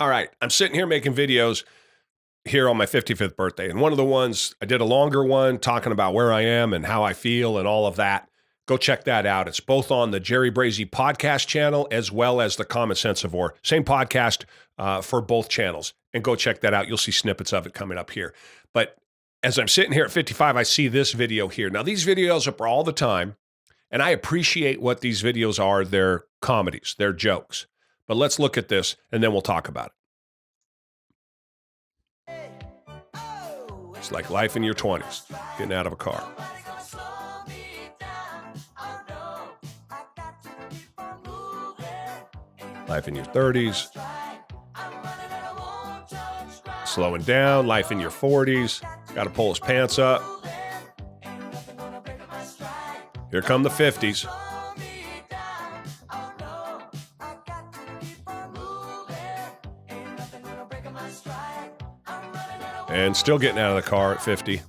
All right, I'm sitting here making videos here on my 55th birthday. And one of the ones, I did a longer one talking about where I am and how I feel and all of that. Go check that out. It's both on the Jerry Brazy podcast channel as well as the Common Sense of War. Same podcast for both channels. And go check that out. You'll see snippets of it coming up here. But as I'm sitting here at 55, I see this video here. Now, these videos are all the time, and I appreciate what these videos are. They're comedies. They're jokes. But let's look at this, and then we'll talk about it. It's like life in your 20s, getting out of a car. Life in your 30s, slowing down. Life in your 40s, got to pull his pants up. Here come the 50s. And still getting out of the car at 50.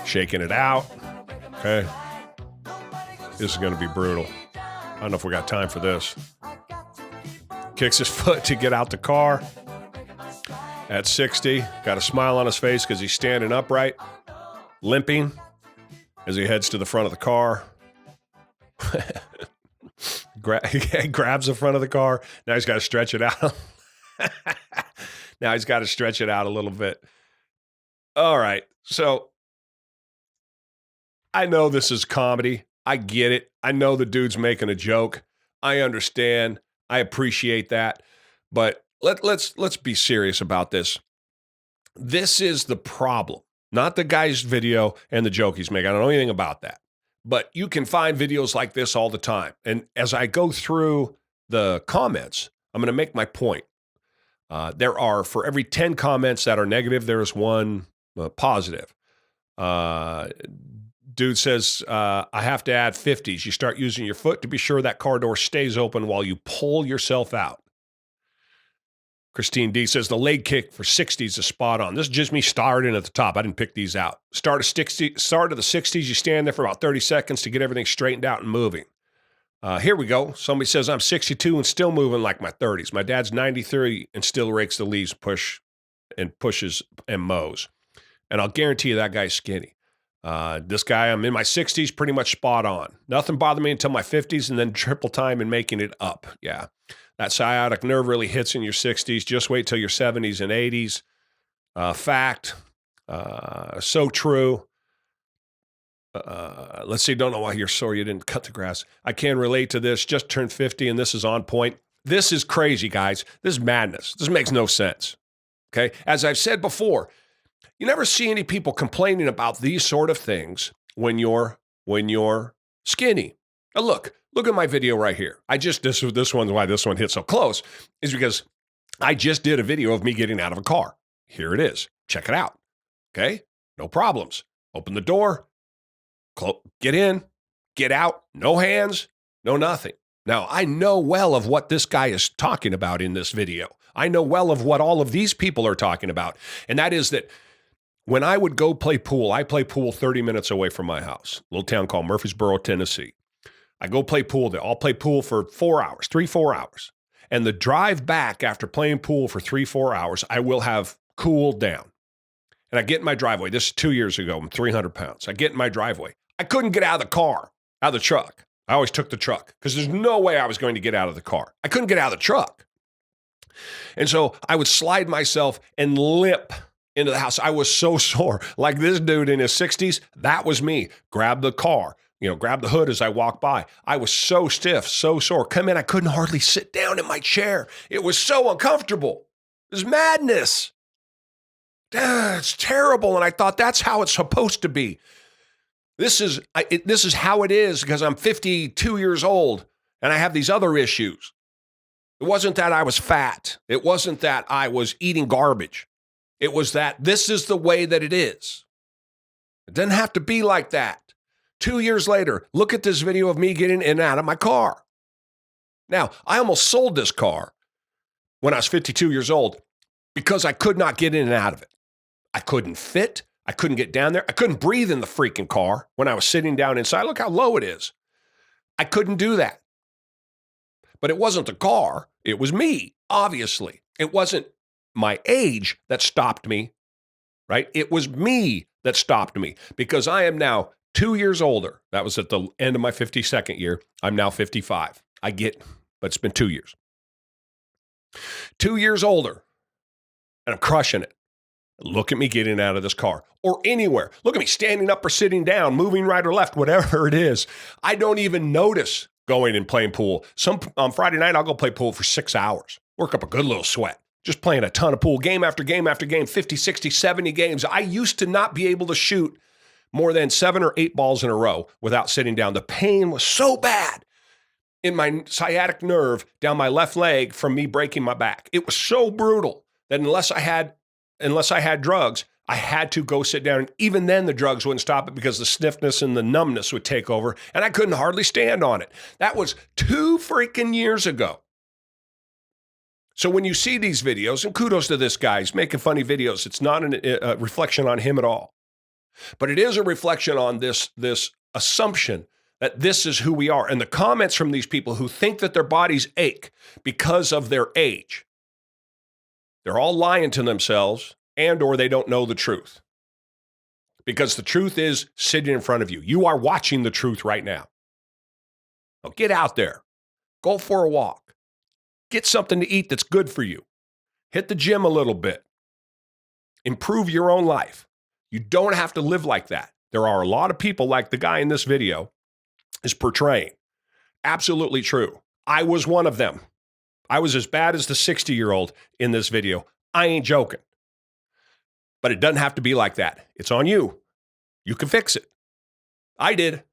Shaking it out. Okay. This is going to be brutal. I don't know if we got time for this. Kicks his foot to get out the car. At 60, got a smile on his face because he's standing upright, limping as he heads to the front of the car. Grabs the front of the car. Now he's got to stretch it out. Now he's got to stretch it out a little bit. All right. So I know this is comedy. I get it. I know the dude's making a joke. I understand. I appreciate that. But let's be serious about this. This is the problem. Not the guy's video and the joke he's making. I don't know anything about that. But you can find videos like this all the time. And as I go through the comments, I'm going to make my point. There are, for every 10 comments that are negative, there is one positive. Dude says, I have to add 50s. You start using your foot to be sure that car door stays open while you pull yourself out. Christine D says, the leg kick for 60s is spot on. This is just me starting at the top. I didn't pick these out. Start of the 60s, you stand there for about 30 seconds to get everything straightened out and moving. Here we go. Somebody says, I'm 62 and still moving like my 30s. My dad's 93 and still rakes the leaves, pushes and mows. And I'll guarantee you that guy's skinny. This guy, I'm in my 60s, pretty much spot on. Nothing bothered me until my 50s and then triple time and making it up. Yeah. That sciatic nerve really hits in your 60s. Just wait till your 70s and 80s. Fact. So true. Let's see, don't know why you're sore you didn't cut the grass. I can relate to this. Just turned 50 and this is on point. This is crazy, guys. This is madness. This makes no sense. Okay? As I've said before, you never see any people complaining about these sort of things when you're skinny. Now look at my video right here. This one's why this one hit so close is because I just did a video of me getting out of a car. Here it is. Check it out. Okay? No problems. Open the door. Get in, get out, no hands, no nothing. Now, I know well of what this guy is talking about in this video. I know well of what all of these people are talking about. And that is that when I would go play pool, I play pool 30 minutes away from my house, a little town called Murfreesboro, Tennessee. I go play pool there. I'll play pool for 4 hours, 3-4 hours. And the drive back after playing pool for 3-4 hours, I will have cooled down. And I get in my driveway. This is 2 years ago. I'm 300 pounds. I get in my driveway. I couldn't get out of the car, out of the truck. I always took the truck because there's no way I was going to get out of the car. I couldn't get out of the truck. And so I would slide myself and limp into the house. I was so sore. Like this dude in his 60s, that was me. Grab the car, grab the hood as I walked by. I was so stiff, so sore. Come in, I couldn't hardly sit down in my chair. It was so uncomfortable. It was madness. It's terrible. And I thought that's how it's supposed to be. This is how it is because I'm 52 years old and I have these other issues. It wasn't that I was fat. It wasn't that I was eating garbage. It was that this is the way that it is. It doesn't have to be like that. 2 years later, look at this video of me getting in and out of my car. Now, I almost sold this car when I was 52 years old because I could not get in and out of it. I couldn't fit. I couldn't get down there. I couldn't breathe in the freaking car when I was sitting down inside. Look how low it is. I couldn't do that. But it wasn't the car. It was me, obviously. It wasn't my age that stopped me, right? It was me that stopped me because I am now 2 years older. That was at the end of my 52nd year. I'm now 55. I get, but it's been 2 years. 2 years older, and I'm crushing it. Look at me getting out of this car or anywhere. Look at me standing up or sitting down, moving right or left, whatever it is. I don't even notice going and playing pool. On Friday night, I'll go play pool for 6 hours, work up a good little sweat, just playing a ton of pool, game after game after game, 50, 60, 70 games. I used to not be able to shoot more than 7 or 8 balls in a row without sitting down. The pain was so bad in my sciatic nerve down my left leg from me breaking my back. It was so brutal that unless I had drugs, I had to go sit down. And even then, the drugs wouldn't stop it because the stiffness and the numbness would take over, and I couldn't hardly stand on it. That was 2 freaking years ago. So when you see these videos, and kudos to this guy, he's making funny videos. It's not a reflection on him at all. But it is a reflection on this assumption that this is who we are. And the comments from these people who think that their bodies ache because of their age, they're all lying to themselves and or they don't know the truth. Because the truth is sitting in front of you. You are watching the truth right now. Now get out there. Go for a walk. Get something to eat that's good for you. Hit the gym a little bit. Improve your own life. You don't have to live like that. There are a lot of people like the guy in this video is portraying. Absolutely true. I was one of them. I was as bad as the 60-year-old in this video. I ain't joking. But it doesn't have to be like that. It's on you. You can fix it. I did.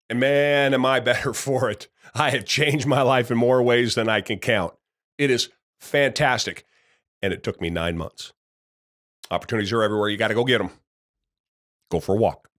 And man, am I better for it. I have changed my life in more ways than I can count. It is fantastic. And it took me 9 months. Opportunities are everywhere. You got to go get them. Go for a walk.